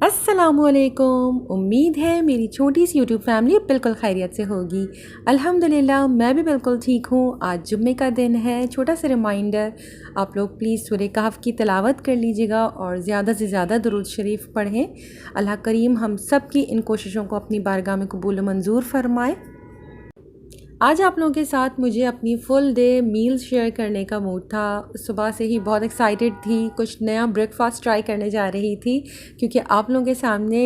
अस्सलामुअलैकुम। उम्मीद है मेरी छोटी सी यूट्यूब फैमिली बिल्कुल खैरियत से होगी। अल्हम्दुलिल्लाह मैं भी बिल्कुल ठीक हूँ। आज जुम्मे का दिन है। छोटा सा रिमाइंडर, आप लोग प्लीज़ सूरह कहफ की तिलावत कर लीजिएगा और ज़्यादा से ज़्यादा दुरूद शरीफ पढ़ें। अल्लाह करीम हम सब की इन कोशिशों को अपनी बारगाह में कबूल मंजूर फरमाए। आज आप लोगों के साथ मुझे अपनी फुल डे मील्स शेयर करने का मूड था। सुबह से ही बहुत एक्साइटेड थी, कुछ नया ब्रेकफास्ट ट्राई करने जा रही थी क्योंकि आप लोगों के सामने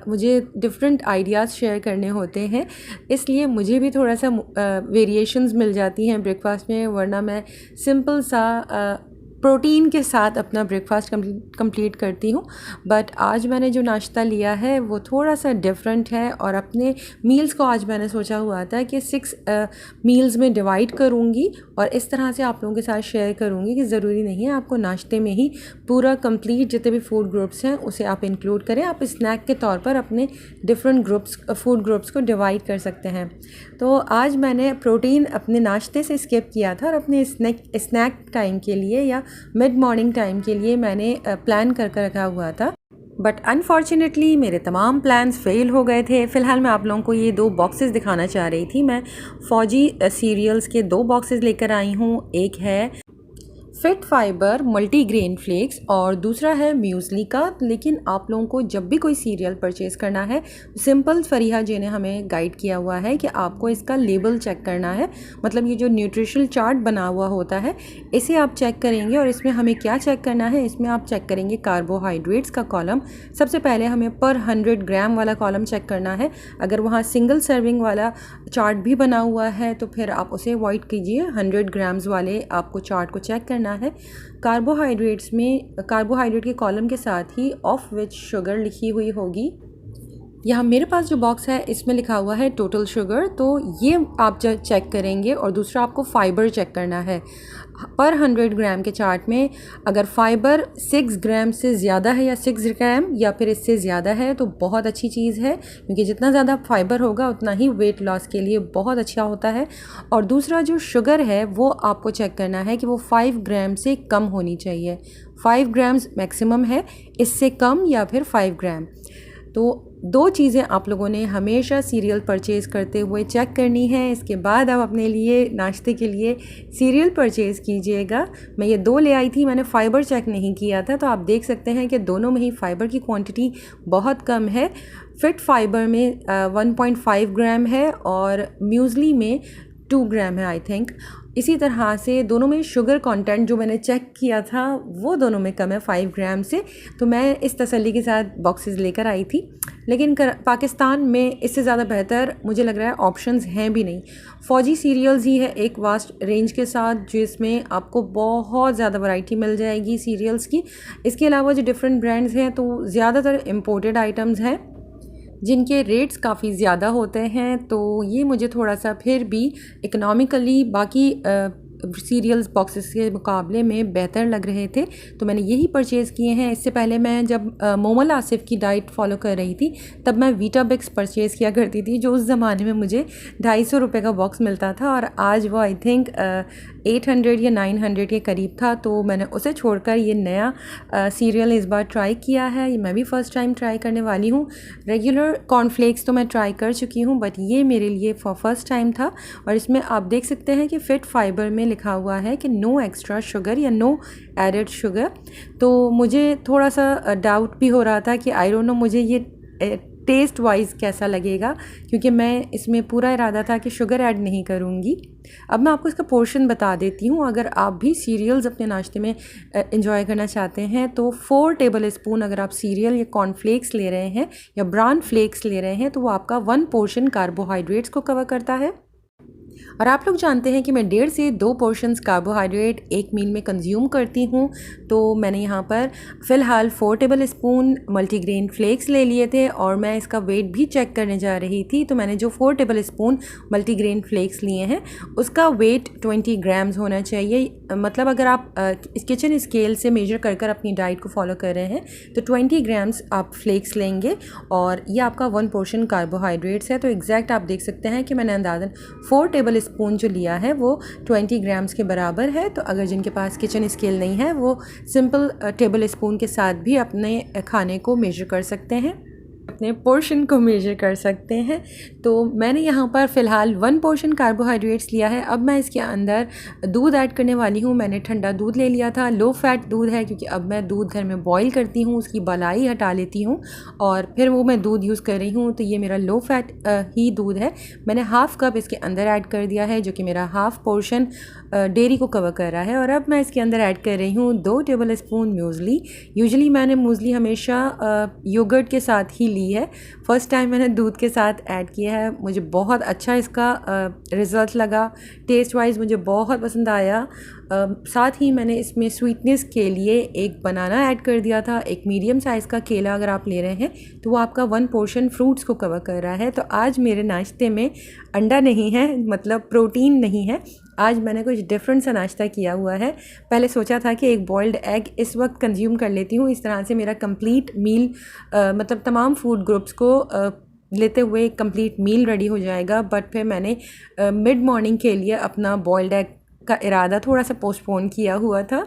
मुझे डिफरेंट आइडियाज़ शेयर करने होते हैं, इसलिए मुझे भी थोड़ा सा वेरिएशंस मिल जाती हैं ब्रेकफास्ट में, वरना मैं सिंपल सा प्रोटीन के साथ अपना ब्रेकफास्ट कंप्लीट करती हूँ। बट आज मैंने जो नाश्ता लिया है वो थोड़ा सा डिफरेंट है और अपने मील्स को आज मैंने सोचा हुआ था कि 6 मील्स में डिवाइड करूँगी और इस तरह से आप लोगों के साथ शेयर करूँगी कि ज़रूरी नहीं है आपको नाश्ते में ही पूरा कंप्लीट जितने भी फूड ग्रुप्स हैं उसे आप इंक्लूड करें। आप स्नैक के तौर पर अपने डिफरेंट फूड ग्रुप्स को डिवाइड कर सकते हैं। तो आज मैंने प्रोटीन अपने नाश्ते से स्किप किया था और अपने स्नैक टाइम के लिए या मिड मॉर्निंग टाइम के लिए मैंने प्लान कर रखा हुआ था। बट अनफॉर्चुनेटली मेरे तमाम प्लान्स फेल हो गए थे। फ़िलहाल मैं आप लोगों को ये 2 बॉक्सेस दिखाना चाह रही थी। मैं फौजी सीरियल्स के 2 बॉक्सेस लेकर आई हूँ। एक है फिट फाइबर मल्टीग्रेन फ्लेक्स और दूसरा है म्यूज़ली का। लेकिन आप लोगों को जब भी कोई सीरियल परचेज़ करना है, सिंपल फरीहा जी ने हमें गाइड किया हुआ है कि आपको इसका लेबल चेक करना है। मतलब ये जो न्यूट्रिशनल चार्ट बना हुआ होता है इसे आप चेक करेंगे और इसमें हमें क्या चेक करना है, इसमें आप चेक करेंगे कार्बोहाइड्रेट्स का कॉलम। सबसे पहले हमें पर 100 ग्राम वाला कॉलम चेक करना है। अगर वहाँ सिंगल सर्विंग वाला चार्ट भी बना हुआ है तो फिर आप उसे अवॉइड कीजिए। 100 ग्राम्स वाले आपको चार्ट को चेक करना है। कार्बोहाइड्रेट्स में कार्बोहाइड्रेट के कॉलम के साथ ही ऑफ विच शुगर लिखी हुई होगी। यहाँ मेरे पास जो बॉक्स है इसमें लिखा हुआ है टोटल शुगर, तो ये आप चेक करेंगे। और दूसरा आपको फ़ाइबर चेक करना है। पर 100 ग्राम के चार्ट में अगर फ़ाइबर 6 ग्राम से ज़्यादा है या 6 ग्राम या फिर इससे ज़्यादा है तो बहुत अच्छी चीज़ है, क्योंकि जितना ज़्यादा फ़ाइबर होगा उतना ही वेट लॉस के लिए बहुत अच्छा होता है। और दूसरा जो शुगर है वो आपको चेक करना है कि वो 5 ग्राम से कम होनी चाहिए। 5 ग्राम्स मैक्सिमम है, इससे कम या फिर 5 ग्राम। तो 2 चीज़ें आप लोगों ने हमेशा सीरियल परचेज़ करते हुए चेक करनी है। इसके बाद आप अपने लिए नाश्ते के लिए सीरियल परचेज़ कीजिएगा। मैं ये 2 ले आई थी, मैंने फ़ाइबर चेक नहीं किया था, तो आप देख सकते हैं कि दोनों में ही फ़ाइबर की क्वांटिटी बहुत कम है। फिट फाइबर में 1.5 ग्राम है और म्यूज़ली में 2 ग्राम है आई थिंक। इसी तरह से दोनों में शुगर कंटेंट जो मैंने चेक किया था वो दोनों में कम है 5 ग्राम से। तो मैं इस तसल्ली के साथ बॉक्सेस लेकर आई थी। लेकिन पाकिस्तान में इससे ज़्यादा बेहतर मुझे लग रहा है ऑप्शंस हैं भी नहीं। फौजी सीरियल्स ही है एक वास्ट रेंज के साथ, जिसमें आपको बहुत ज़्यादा वैरायटी मिल जाएगी सीरियल्स की। इसके अलावा जो डिफरेंट ब्रांड्स हैं तो ज़्यादातर इम्पोर्टेड आइटम्स हैं जिनके रेट्स काफ़ी ज़्यादा होते हैं। तो ये मुझे थोड़ा सा फिर भी इकोनॉमिकली बाकी सीरियल्स बॉक्सेस के मुकाबले में बेहतर लग रहे थे, तो मैंने यही परचेज़ किए हैं। इससे पहले मैं जब मोमल आसिफ की डाइट फॉलो कर रही थी तब मैं वीटाबिक्स परचेज़ किया करती थी, जो उस ज़माने में मुझे 250 रुपये का बॉक्स मिलता था और आज वो आई थिंक 800 या 900 के करीब था। तो मैंने उसे छोड़कर ये नया सीरियल इस बार ट्राई किया है। ये मैं भी फ़र्स्ट टाइम ट्राई करने वाली हूँ। रेगुलर कॉर्नफ्लेक्स तो मैं ट्राई कर चुकी हूँ, बट ये मेरे लिए फर्स्ट टाइम था। और इसमें आप देख सकते हैं कि फिट फाइबर में लिखा हुआ है कि नो एक्स्ट्रा शुगर या नो एडेड शुगर। तो मुझे थोड़ा सा डाउट भी हो रहा था कि आई डोंट नो मुझे ये टेस्ट वाइज कैसा लगेगा, क्योंकि मैं इसमें पूरा इरादा था कि शुगर ऐड नहीं करूँगी। अब मैं आपको इसका पोर्शन बता देती हूँ। अगर आप भी सीरियल्स अपने नाश्ते में एंजॉय करना चाहते हैं तो 4 टेबल स्पून अगर आप सीरियल या कॉर्नफ्लेक्स ले रहे हैं या ब्राउन फ्लेक्स ले रहे हैं तो वो आपका 1 पोर्शन कार्बोहाइड्रेट्स को कवर करता है। और आप लोग जानते हैं कि मैं 1.5 से 2 पोर्शंस कार्बोहाइड्रेट एक मील में कंज्यूम करती हूँ। तो मैंने यहाँ पर फ़िलहाल 4 टेबल स्पून मल्टीग्रेन फ्लेक्स ले लिए थे और मैं इसका वेट भी चेक करने जा रही थी। तो मैंने जो 4 टेबल स्पून मल्टीग्रेन फ्लेक्स लिए हैं उसका वेट 20 ग्राम्स होना चाहिए। मतलब अगर आप इस किचन स्केल से मेजर कर अपनी डाइट को फॉलो कर रहे हैं तो 20 ग्राम्स आप फ्लेक्स लेंगे और ये आपका 1 पोर्शन कार्बोहाइड्रेट्स है। तो एग्जैक्ट आप देख सकते हैं कि मैंने अंदाज़न 4 टेबल स्पून जो लिया है वो 20 ग्राम्स के बराबर है। तो अगर जिनके पास किचन स्केल नहीं है वो सिंपल टेबल स्पून के साथ भी अपने खाने को मेजर कर सकते हैं, अपने पोर्शन को मेजर कर सकते हैं। तो मैंने यहाँ पर फ़िलहाल 1 पोर्शन कार्बोहाइड्रेट्स लिया है। अब मैं इसके अंदर दूध ऐड करने वाली हूँ। मैंने ठंडा दूध ले लिया था, लो फैट दूध है, क्योंकि अब मैं दूध घर में बॉईल करती हूँ, उसकी बलाई हटा लेती हूँ और फिर वो मैं दूध यूज़ कर रही हूँ। तो ये मेरा लो फैट ही दूध है। मैंने हाफ़ कप इसके अंदर ऐड कर दिया है, जो कि मेरा हाफ़ पोर्शन डेयरी को कवर कर रहा है। और अब मैं इसके अंदर ऐड कर रही हूँ 2 टेबल स्पून मूसली। यूजुअली मैंने मूसली हमेशा योगर्ट के साथ ही ली है। फ़र्स्ट टाइम मैंने दूध के साथ ऐड किया है, मुझे बहुत अच्छा इसका रिज़ल्ट लगा। टेस्ट वाइज मुझे बहुत पसंद आया। साथ ही मैंने इसमें स्वीटनेस के लिए एक बनाना ऐड कर दिया था। एक मीडियम साइज़ का केला अगर आप ले रहे हैं तो वो आपका 1 पोर्शन फ्रूट्स को कवर कर रहा है। तो आज मेरे नाश्ते में अंडा नहीं है, मतलब प्रोटीन नहीं है। आज मैंने कुछ डिफरेंट सा नाश्ता किया हुआ है। पहले सोचा था कि एक बॉइल्ड एग इस वक्त कंज्यूम कर लेती हूँ, इस तरह से मेरा कंप्लीट मील मतलब तमाम फूड ग्रुप्स को लेते हुए कंप्लीट मील रेडी हो जाएगा। बट फिर मैंने मिड मॉर्निंग के लिए अपना बॉइल्ड एग का इरादा थोड़ा सा पोस्टपोन किया हुआ था।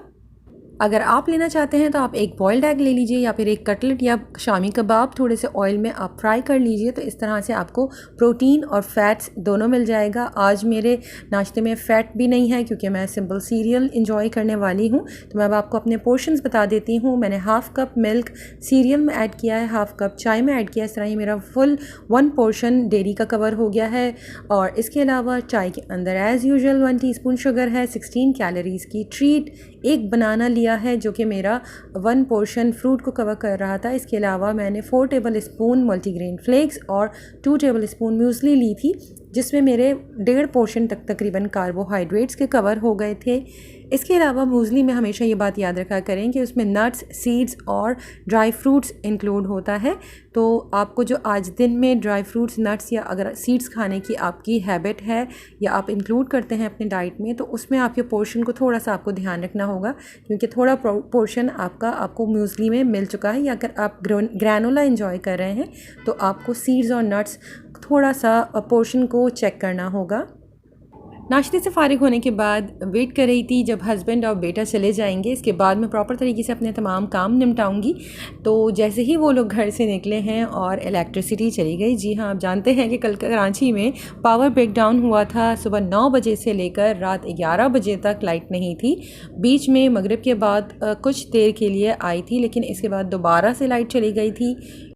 अगर आप लेना चाहते हैं तो आप एक बॉइल्ड एग ले लीजिए या फिर एक कटलेट या शामी कबाब थोड़े से ऑयल में आप फ्राई कर लीजिए। तो इस तरह से आपको प्रोटीन और फैट्स दोनों मिल जाएगा। आज मेरे नाश्ते में फ़ैट भी नहीं है क्योंकि मैं सिंपल सीरियल इंजॉय करने वाली हूँ। तो मैं अब आपको अपने पोर्शंस बता देती हूँ। मैंने हाफ़ कप मिल्क सीरियल में ऐड किया है, हाफ़ कप चाय में ऐड किया। इस तरह ही मेरा फुल 1 पोर्शन डेयरी का कवर हो गया है। और इसके अलावा चाय के अंदर एज़ यूजुअल 1 टीस्पून शुगर है, 16 कैलोरीज़ की ट्रीट, एक बनाना लिया है जो कि मेरा 1 पोर्शन फ्रूट को कवर कर रहा था। इसके अलावा मैंने 4 टेबल स्पून मल्टीग्रेन फ्लेक्स और 2 टेबल स्पून म्यूसली ली थी, जिसमें मेरे 1.5 पोर्शन तक तकरीबन कार्बोहाइड्रेट्स के कवर हो गए थे। इसके अलावा मूसली में हमेशा ये बात याद रखा करें कि उसमें नट्स, सीड्स और ड्राई फ्रूट्स इंक्लूड होता है। तो आपको जो आज दिन में ड्राई फ्रूट्स, नट्स या अगर सीड्स खाने की आपकी हैबिट है या आप इंक्लूड करते हैं अपने डाइट में, तो उसमें आपके पोर्शन को थोड़ा सा आपको ध्यान रखना होगा, क्योंकि थोड़ा पोर्शन आपको मूसली में मिल चुका है। या अगर आप ग्रैनोला इंजॉय कर रहे हैं तो आपको सीड्स और नट्स थोड़ा सा पोर्शन को चेक करना होगा। नाश्ते से फ़ारिग होने के बाद वेट कर रही थी जब हस्बैंड और बेटा चले जाएंगे। इसके बाद मैं प्रॉपर तरीके से अपने तमाम काम निपटाऊंगी। तो जैसे ही वो लोग घर से निकले हैं और इलेक्ट्रिसिटी चली गई। जी हाँ, आप जानते हैं कि कल कराची में पावर ब्रेकडाउन हुआ था। सुबह 9 बजे से लेकर रात 11 बजे तक लाइट नहीं थी। बीच में मगरिब के बाद कुछ देर के लिए आई थी, लेकिन इसके बाद दोबारा से लाइट चली गई थी।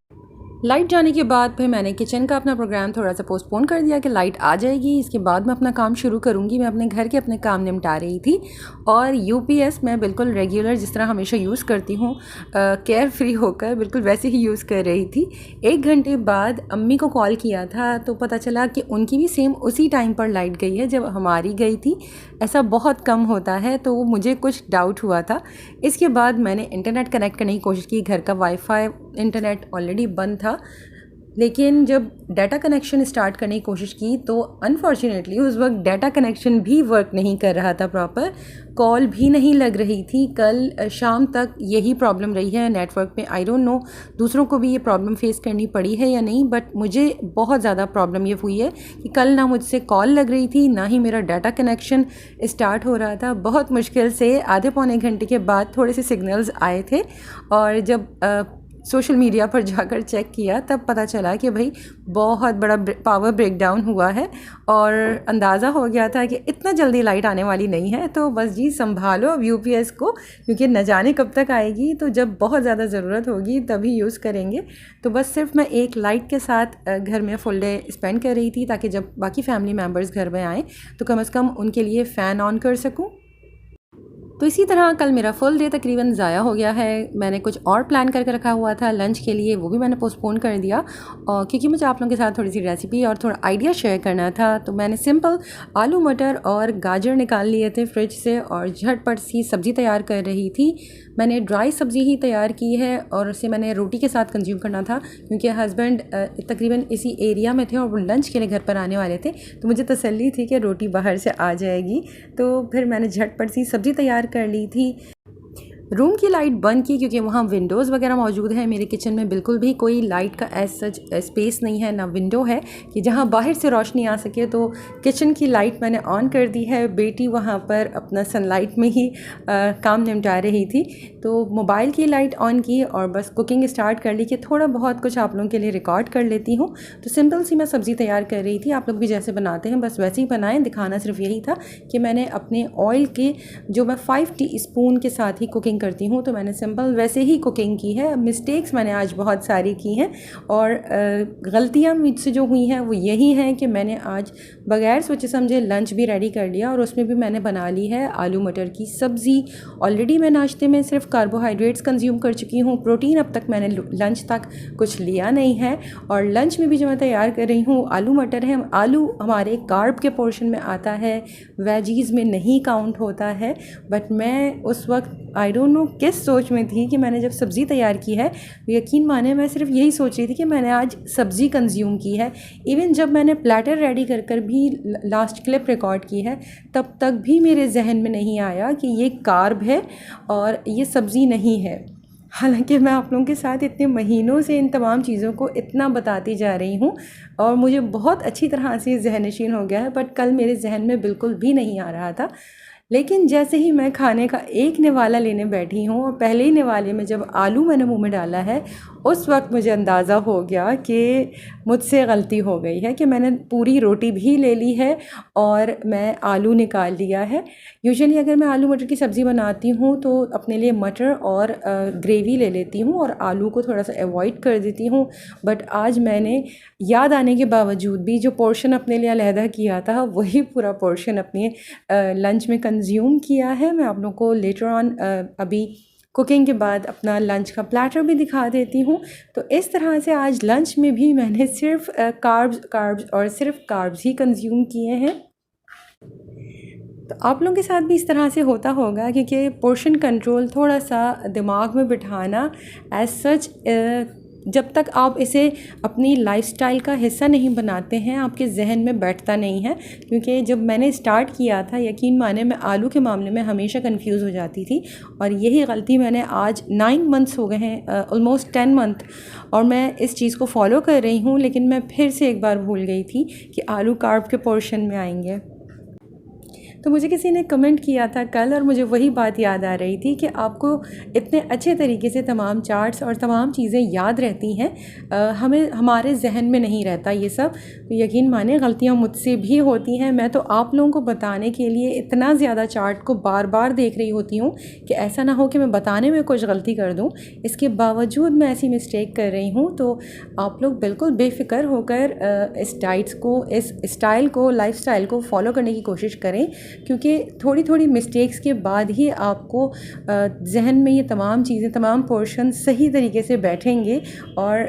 लाइट जाने के बाद फिर मैंने किचन का अपना प्रोग्राम थोड़ा सा पोस्टपोन कर दिया कि लाइट आ जाएगी, इसके बाद मैं अपना काम शुरू करूँगी। मैं अपने घर के अपने काम निपटा रही थी और यूपीएस मैं बिल्कुल रेगुलर जिस तरह हमेशा यूज़ करती हूँ, केयर फ्री होकर बिल्कुल वैसे ही यूज़ कर रही थी। 1 घंटे बाद अम्मी को कॉल किया था तो पता चला कि उनकी भी सेम उसी टाइम पर लाइट गई है जब हमारी गई थी। ऐसा बहुत कम होता है, तो मुझे कुछ डाउट हुआ था। इसके बाद मैंने इंटरनेट कनेक्ट करने की कोशिश की। घर का वाईफाई इंटरनेट ऑलरेडी बंद था, लेकिन जब डाटा कनेक्शन स्टार्ट करने की कोशिश की तो अनफॉर्चुनेटली उस वक्त डाटा कनेक्शन भी वर्क नहीं कर रहा था प्रॉपर, कॉल भी नहीं लग रही थी। कल शाम तक यही प्रॉब्लम रही है नेटवर्क में। आई डोंट नो दूसरों को भी ये प्रॉब्लम फेस करनी पड़ी है या नहीं, बट मुझे बहुत ज़्यादा प्रॉब्लम ये हुई है कि कल ना मुझसे कॉल लग रही थी, ना ही मेरा डाटा कनेक्शन स्टार्ट हो रहा था। बहुत मुश्किल से आधे पौने घंटे के बाद थोड़े से सिग्नल्स आए थे और जब सोशल मीडिया पर जाकर चेक किया तब पता चला कि भाई बहुत बड़ा पावर ब्रेकडाउन हुआ है और अंदाज़ा हो गया था कि इतना जल्दी लाइट आने वाली नहीं है। तो बस जी संभालो अब यूपीएस को, क्योंकि न जाने कब तक आएगी। तो जब बहुत ज़्यादा ज़रूरत होगी तभी यूज़ करेंगे। तो बस सिर्फ मैं एक लाइट के साथ घर में फुल डे स्पेंड कर रही थी, ताकि जब बाकी फैमिली मेम्बर्स घर में आएँ तो कम से कम उनके लिए फ़ैन ऑन कर सकूँ। तो इसी तरह कल मेरा फुल डे तकरीबन ज़ाया हो गया है। मैंने कुछ और प्लान करके रखा हुआ था लंच के लिए, वो भी मैंने पोस्टपोन कर दिया और क्योंकि मुझे आप लोगों के साथ थोड़ी सी रेसिपी और थोड़ा आइडिया शेयर करना था। तो मैंने सिंपल आलू मटर और गाजर निकाल लिए थे फ्रिज से और झटपट सी सब्ज़ी तैयार कर रही थी। मैंने ड्राई सब्ज़ी ही तैयार की है और उसे मैंने रोटी के साथ कंज्यूम करना था, क्योंकि हस्बैंड तकरीबन इसी एरिया में थे और वो लंच के लिए घर पर आने वाले थे। तो मुझे तसल्ली थी कि रोटी बाहर से आ जाएगी, तो फिर मैंने झटपट सी सब्ज़ी तैयार कर ली थी। रूम की लाइट बंद की क्योंकि वहाँ विंडोज़ वगैरह मौजूद हैं। मेरे किचन में बिल्कुल भी कोई लाइट का एज सच स्पेस नहीं है, ना विंडो है कि जहाँ बाहर से रोशनी आ सके। तो किचन की लाइट मैंने ऑन कर दी है। बेटी वहाँ पर अपना सनलाइट में ही काम निपटा रही थी, तो मोबाइल की लाइट ऑन की और बस कुकिंग स्टार्ट कर ली कि थोड़ा बहुत कुछ आप लोगों के लिए रिकॉर्ड कर लेती हूँ। तो सिंपल सी मैं सब्ज़ी तैयार कर रही थी। आप लोग भी जैसे बनाते हैं बस वैसे ही बनाएं। दिखाना सिर्फ यही था कि मैंने अपने ऑयल के जो मैं 5 टीस्पून के साथ ही कुकिंग करती हूँ, तो मैंने सिंपल वैसे ही कुकिंग की है। मिस्टेक्स मैंने आज बहुत सारी की हैं और गलतियाँ मुझसे जो हुई हैं वो यही हैं कि मैंने आज बगैर सोचे समझे लंच भी रेडी कर लिया और उसमें भी मैंने बना ली है आलू मटर की सब्ज़ी। ऑलरेडी मैं नाश्ते में सिर्फ कार्बोहाइड्रेट्स कंज्यूम कर चुकी हूँ, प्रोटीन अब तक मैंने लंच तक कुछ लिया नहीं है। और लंच में भी जो मैं तैयार कर रही हूँ आलू मटर है। आलू हमारे कार्ब के पोर्शन में आता है, वेजीज़ में नहीं काउंट होता है। बट मैं उस वक्त आई डोंट नो किस सोच में थी कि मैंने जब सब्ज़ी तैयार की है, यकीन माने मैं सिर्फ यही सोच रही थी कि मैंने आज सब्ज़ी कंज्यूम की है। इवन जब मैंने प्लेटर रेडी कर कर भी लास्ट क्लिप रिकॉर्ड की है, तब तक भी मेरे जहन में नहीं आया कि ये कार्ब है और ये सब्ज़ी नहीं है। हालांकि मैं आप लोगों के साथ इतने महीनों से इन तमाम चीज़ों को इतना बताती जा रही हूँ और मुझे बहुत अच्छी तरह से ज़हननशीन हो गया है, बट कल मेरे जहन में बिल्कुल भी नहीं आ रहा था। लेकिन जैसे ही मैं खाने का एक निवाला लेने बैठी हूँ और पहले ही निवाले में जब आलू मैंने मुंह में डाला है, उस वक्त मुझे अंदाज़ा हो गया कि मुझसे गलती हो गई है कि मैंने पूरी रोटी भी ले ली है और मैं आलू निकाल लिया है। यूजुअली अगर मैं आलू मटर की सब्ज़ी बनाती हूँ तो अपने लिए मटर और ग्रेवी ले लेती हूँ और आलू को थोड़ा सा अवॉइड कर देती हूँ। बट आज मैंने याद आने के बावजूद भी जो पोर्शन अपने लिए अलहदा किया था वही पूरा पोर्शन अपने लंच में कंज्यूम किया है। मैं आप लोगों को लेटर ऑन अभी कुकिंग के बाद अपना लंच का प्लेटर भी दिखा देती हूँ। तो इस तरह से आज लंच में भी मैंने सिर्फ कार्ब्स और सिर्फ कार्ब्स ही कंज्यूम किए हैं। तो आप लोगों के साथ भी इस तरह से होता होगा क्योंकि पोर्शन कंट्रोल थोड़ा सा दिमाग में बिठाना एज सच जब तक आप इसे अपनी लाइफस्टाइल का हिस्सा नहीं बनाते हैं आपके जहन में बैठता नहीं है। क्योंकि जब मैंने स्टार्ट किया था, यकीन माने मैं आलू के मामले में हमेशा कंफ्यूज हो जाती थी और यही गलती मैंने आज 9 मंथ्स हो गए हैं, ऑलमोस्ट 10 मंथ, और मैं इस चीज़ को फॉलो कर रही हूँ। लेकिन मैं फिर से एक बार भूल गई थी कि आलू कार्ब के पोर्शन में आएंगे। तो मुझे किसी ने कमेंट किया था कल और मुझे वही बात याद आ रही थी कि आपको इतने अच्छे तरीके से तमाम चार्ट्स और तमाम चीज़ें याद रहती हैं, हमें हमारे जहन में नहीं रहता ये सब। तो यकीन माने गलतियाँ मुझसे भी होती हैं। मैं तो आप लोगों को बताने के लिए इतना ज़्यादा चार्ट को बार बार देख रही होती हूँ कि ऐसा ना हो कि मैं बताने में कुछ गलती कर दूँ। इसके बावजूद मैं ऐसी मिस्टेक कर रही हूँ। तो आप लोग बिल्कुल बेफ़िक्र होकर इस डाइट्स को, इस स्टाइल को, लाइफ स्टाइल को फॉलो करने की कोशिश करें, क्योंकि थोड़ी थोड़ी मिस्टेक्स के बाद ही आपको जहन में ये तमाम चीज़ें, तमाम पोर्शन सही तरीके से बैठेंगे और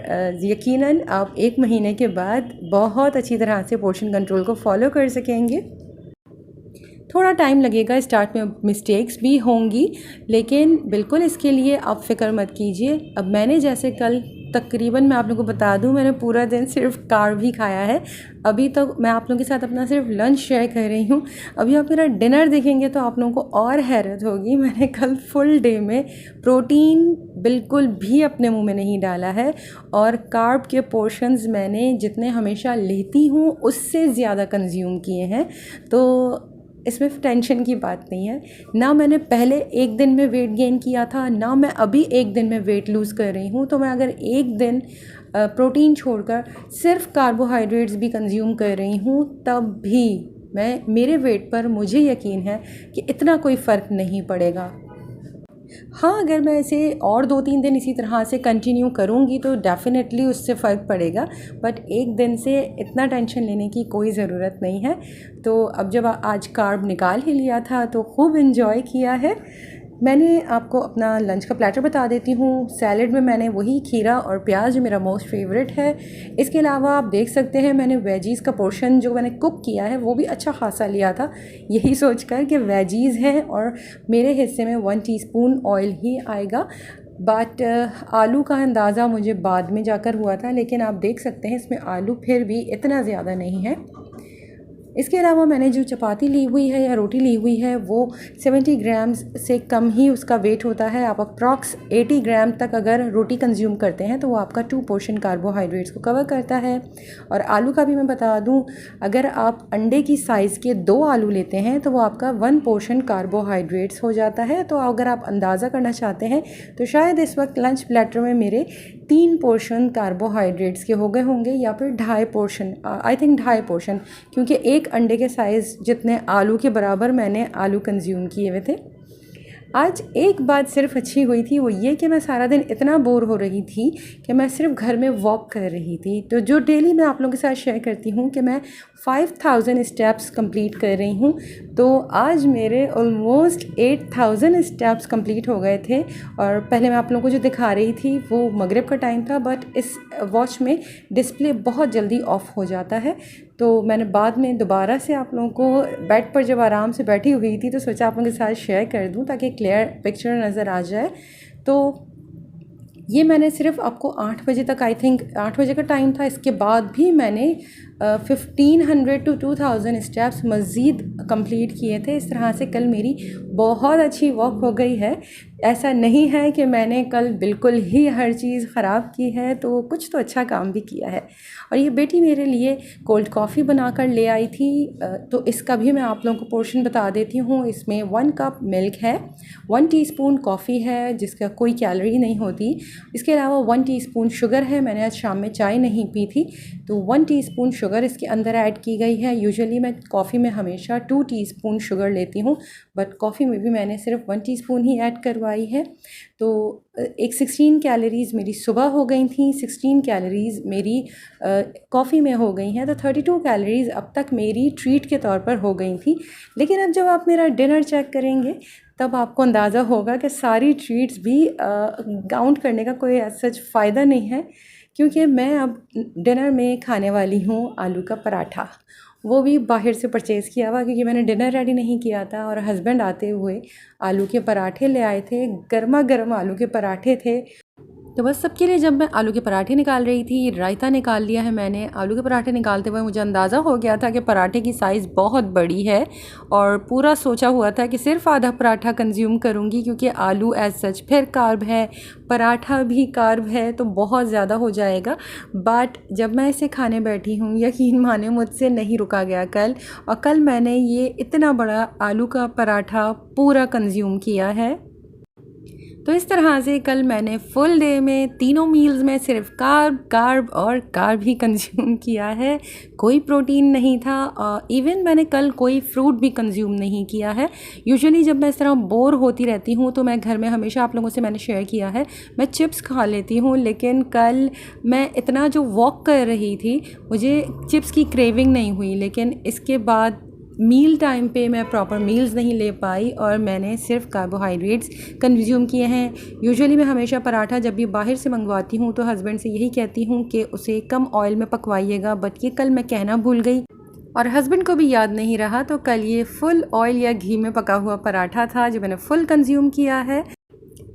यकीनन आप 1 महीने के बाद बहुत अच्छी तरह से पोर्शन कंट्रोल को फॉलो कर सकेंगे। थोड़ा टाइम लगेगा, स्टार्ट में मिस्टेक्स भी होंगी, लेकिन बिल्कुल इसके लिए आप फ़िक्र मत कीजिए। अब मैंने जैसे कल तकरीबन, मैं आप लोगों को बता दूं, मैंने पूरा दिन सिर्फ कार्ब ही खाया है। अभी तो मैं आप लोगों के साथ अपना सिर्फ लंच शेयर कर रही हूँ। अभी आप मेरा डिनर देखेंगे तो आप लोगों को और हैरत होगी। मैंने कल फुल डे में प्रोटीन बिल्कुल भी अपने मुंह में नहीं डाला है और कार्ब के पोर्शंस मैंने जितने हमेशा लेती हूँ उससे ज़्यादा कंज्यूम किए हैं। तो इसमें टेंशन की बात नहीं है। ना मैंने पहले एक दिन में वेट गेन किया था, ना मैं अभी एक दिन में वेट लूज़ कर रही हूँ। तो मैं अगर एक दिन प्रोटीन छोड़कर सिर्फ कार्बोहाइड्रेट्स भी कंज्यूम कर रही हूँ, तब भी मेरे वेट पर मुझे यकीन है कि इतना कोई फ़र्क नहीं पड़ेगा। हाँ, अगर मैं इसे और 2-3 दिन इसी तरह से कंटिन्यू करूँगी तो डेफ़िनेटली उससे फ़र्क पड़ेगा, बट एक दिन से इतना टेंशन लेने की कोई ज़रूरत नहीं है। तो अब जब आज कार्ब निकाल ही लिया था तो खूब एंजॉय किया है। मैंने आपको अपना लंच का प्लेटर बता देती हूँ। सैलड में मैंने वही खीरा और प्याज जो मेरा मोस्ट फेवरेट है। इसके अलावा आप देख सकते हैं मैंने वेजीज़ का पोर्शन जो मैंने कुक किया है वो भी अच्छा खासा लिया था, यही सोचकर कि वेजीज़ हैं और मेरे हिस्से में 1 टीस्पून ऑयल ही आएगा। बट आलू का अंदाज़ा मुझे बाद में जाकर हुआ था, लेकिन आप देख सकते हैं इसमें आलू फिर भी इतना ज़्यादा नहीं है। इसके अलावा मैंने जो चपाती ली हुई है या रोटी ली हुई है वो 70 ग्राम्स से कम ही उसका वेट होता है। आप अप्रॉक्स 80 ग्राम तक अगर रोटी कंज्यूम करते हैं तो वो आपका 2 पोर्शन कार्बोहाइड्रेट्स को कवर करता है। और आलू का भी मैं बता दूं, अगर आप अंडे की साइज़ के 2 आलू लेते हैं तो वो आपका 1 पोर्शन कार्बोहाइड्रेट्स हो जाता है। तो अगर आप अंदाज़ा करना चाहते हैं तो शायद इस वक्त लंच प्लेटर में मेरे 3 पोर्शन कार्बोहाइड्रेट्स के हो गए होंगे या फिर 2.5 पोर्शन, आई थिंक 2.5 पोर्शन, क्योंकि एक अंडे के साइज़ जितने आलू के बराबर मैंने आलू कंज्यूम किए हुए थे। आज एक बात सिर्फ अच्छी हुई थी, वो ये कि मैं सारा दिन इतना बोर हो रही थी कि मैं सिर्फ घर में वॉक कर रही थी। तो जो डेली मैं आप लोगों के साथ शेयर करती हूँ कि मैं 5000 स्टेप्स कंप्लीट कर रही हूँ, तो आज मेरे ऑलमोस्ट 8000 स्टेप्स कंप्लीट हो गए थे। और पहले मैं आप लोगों को जो दिखा रही थी वो मगरिब का टाइम था, बट इस वॉच में डिस्प्ले बहुत जल्दी ऑफ हो जाता है। तो मैंने बाद में दोबारा से आप लोगों को बेड पर जब आराम से बैठी हुई थी तो सोचा आप लोगों के साथ शेयर कर दूं ताकि क्लियर पिक्चर नज़र आ जाए। तो ये मैंने सिर्फ आपको 8 बजे तक, आई थिंक 8 बजे का टाइम था, इसके बाद भी मैंने 1500 to 2000 स्टेप्स मज़ीद कंप्लीट किए थे। इस तरह से कल मेरी बहुत अच्छी वॉक हो गई है। ऐसा नहीं है कि मैंने कल बिल्कुल ही हर चीज़ ख़राब की है, तो कुछ तो अच्छा काम भी किया है। और ये बेटी मेरे लिए कोल्ड कॉफ़ी बनाकर ले आई थी, तो इसका भी मैं आप लोगों को पोर्शन बता देती हूँ। इसमें 1 कप मिल्क है, 1 टीस्पून कॉफ़ी है जिसका कोई कैलोरी नहीं होती, इसके अलावा 1 टीस्पून शुगर है। मैंने आज शाम में चाय नहीं पी थी, तो 1 टीस्पून शुगर इसके अंदर ऐड की गई है। यूजुअली मैं कॉफ़ी में हमेशा 2 टीस्पून शुगर लेती हूँ, बट कॉफ़ी में भी मैंने सिर्फ 1 टीस्पून ही ऐड करवाई है। तो एक 16 कैलोरीज़ मेरी सुबह हो गई थी, 16 कैलोरीज़ मेरी कॉफ़ी में हो गई हैं, तो 32 कैलोरीज़ अब तक मेरी ट्रीट के तौर पर हो गई थी। लेकिन अब जब आप मेरा डिनर चेक करेंगे तब आपको अंदाज़ा होगा कि सारी ट्रीट्स भी काउंट करने का कोई सच फ़ायदा नहीं है, क्योंकि मैं अब डिनर में खाने वाली हूँ आलू का पराठा। वो भी बाहर से परचेज़ किया हुआ, क्योंकि मैंने डिनर रेडी नहीं किया था और हस्बैंड आते हुए आलू के पराठे ले आए थे। गर्मा गर्म आलू के पराठे थे। तो बस सबके लिए जब मैं आलू के पराठे निकाल रही थी, रायता निकाल लिया है मैंने। आलू के पराठे निकालते हुए मुझे अंदाज़ा हो गया था कि पराठे की साइज़ बहुत बड़ी है, और पूरा सोचा हुआ था कि सिर्फ आधा पराठा कंज्यूम करूँगी, क्योंकि आलू एज सच फिर कार्ब है, पराठा भी कार्ब है, तो बहुत ज़्यादा हो जाएगा। बट जब मैं इसे खाने बैठी हूँ, यकीन माने मुझसे नहीं रुका गया कल, और कल मैंने ये इतना बड़ा आलू का पराठा पूरा कंज्यूम किया है। तो इस तरह से कल मैंने फुल डे में तीनों मील्स में सिर्फ कार्ब और कार्ब ही कंज्यूम किया है। कोई प्रोटीन नहीं था, इवन मैंने कल कोई फ्रूट भी कंज्यूम नहीं किया है। यूजुअली जब मैं इस तरह बोर होती रहती हूँ तो मैं घर में हमेशा आप लोगों से मैंने शेयर किया है, मैं चिप्स खा लेती हूँ, लेकिन कल मैं इतना जो वॉक कर रही थी मुझे चिप्स की क्रेविंग नहीं हुई। लेकिन इसके बाद मील टाइम पे मैं प्रॉपर मील्स नहीं ले पाई और मैंने सिर्फ कार्बोहाइड्रेट्स कंज्यूम किए हैं। यूजुअली मैं हमेशा पराठा जब भी बाहर से मंगवाती हूँ तो हस्बैंड से यही कहती हूँ कि उसे कम ऑयल में पकवाइएगा, बट ये कल मैं कहना भूल गई और हस्बैंड को भी याद नहीं रहा। तो कल ये फुल ऑयल या घी में पका हुआ पराठा था जो मैंने फुल कंज्यूम किया है।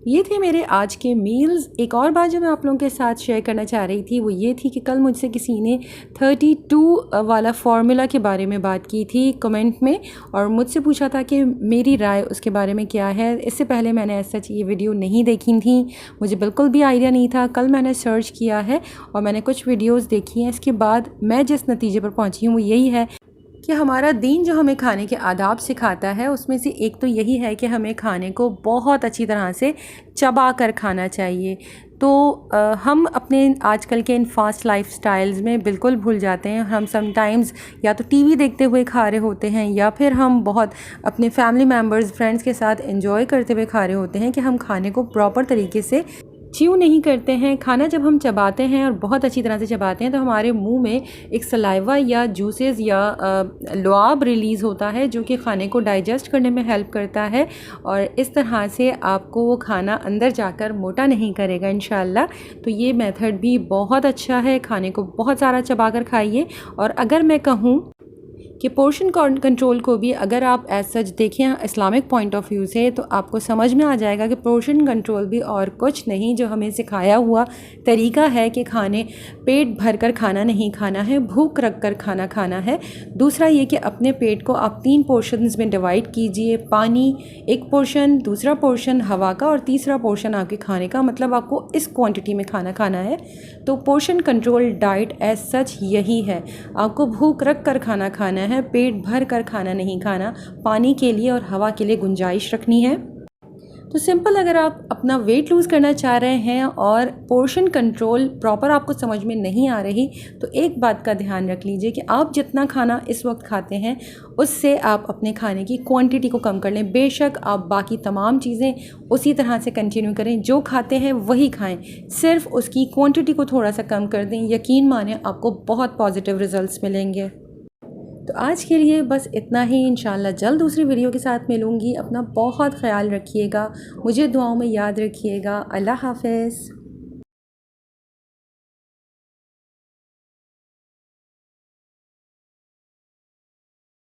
ये थे मेरे आज के मील्स। एक और बात जो मैं आप लोगों के साथ शेयर करना चाह रही थी वो ये थी कि कल मुझसे किसी ने 32 वाला फार्मूला के बारे में बात की थी कमेंट में, और मुझसे पूछा था कि मेरी राय उसके बारे में क्या है। इससे पहले मैंने ऐसा ये वीडियो नहीं देखी थी, मुझे बिल्कुल भी आइडिया नहीं था। कल मैंने सर्च किया है और मैंने कुछ वीडियोज़ देखी हैं। इसके बाद मैं जिस नतीजे पर पहुँची हूँ वो यही है कि हमारा दीन जो हमें खाने के आदाब सिखाता है उसमें से एक तो यही है कि हमें खाने को बहुत अच्छी तरह से चबा कर खाना चाहिए। तो हम अपने आजकल के इन फास्ट लाइफ स्टाइल्स में बिल्कुल भूल जाते हैं। हम समटाइम्स या तो टीवी देखते हुए खा रहे होते हैं या फिर हम बहुत अपने फैमिली मेम्बर्स फ्रेंड्स के साथ एंजॉय करते हुए खा रहे होते हैं कि हम खाने को प्रॉपर तरीके से च्यू नहीं करते हैं। खाना जब हम चबाते हैं और बहुत अच्छी तरह से चबाते हैं तो हमारे मुंह में एक सलाइवा या जूसेस या लुआब रिलीज़ होता है जो कि खाने को डाइजेस्ट करने में हेल्प करता है, और इस तरह से आपको वो खाना अंदर जाकर मोटा नहीं करेगा इंशाल्लाह। तो ये मेथड भी बहुत अच्छा है, खाने को बहुत सारा चबा कर खाइए। और अगर मैं कहूँ कि पोर्शन कंट्रोल को भी अगर आप एज सच देखें इस्लामिक पॉइंट ऑफ व्यू से, तो आपको समझ में आ जाएगा कि पोर्शन कंट्रोल भी और कुछ नहीं, जो हमें सिखाया हुआ तरीका है कि पेट भर कर खाना नहीं खाना है, भूख रख कर खाना खाना है। दूसरा ये कि अपने पेट को आप 3 पोर्शंस में डिवाइड कीजिए, पानी 1 पोर्शन, दूसरा पोर्शन हवा का और तीसरा पोर्शन आपके खाने का, मतलब आपको इस क्वांटिटी में खाना खाना है। तो portion control diet as such यही है, आपको भूख रख कर खाना खाना है, पेट भर कर खाना नहीं खाना, पानी के लिए और हवा के लिए गुंजाइश रखनी है। तो सिंपल, अगर आप अपना वेट लूज़ करना चाह रहे हैं और पोर्शन कंट्रोल प्रॉपर आपको समझ में नहीं आ रही, तो एक बात का ध्यान रख लीजिए कि आप जितना खाना इस वक्त खाते हैं उससे आप अपने खाने की क्वांटिटी को कम कर लें। बेशक आप बाकी तमाम चीज़ें उसी तरह से कंटिन्यू करें, जो खाते हैं वही खाएं, सिर्फ उसकी क्वांटिटी को थोड़ा सा कम कर दें। यकीन माने आपको बहुत पॉजिटिव रिजल्ट्स मिलेंगे। तो आज के लिए बस इतना ही। इंशाल्लाह जल्द दूसरी वीडियो के साथ मिलूँगी। अपना बहुत ख्याल रखिएगा, मुझे दुआओं में याद रखिएगा। अल्लाह हाफ़िज़।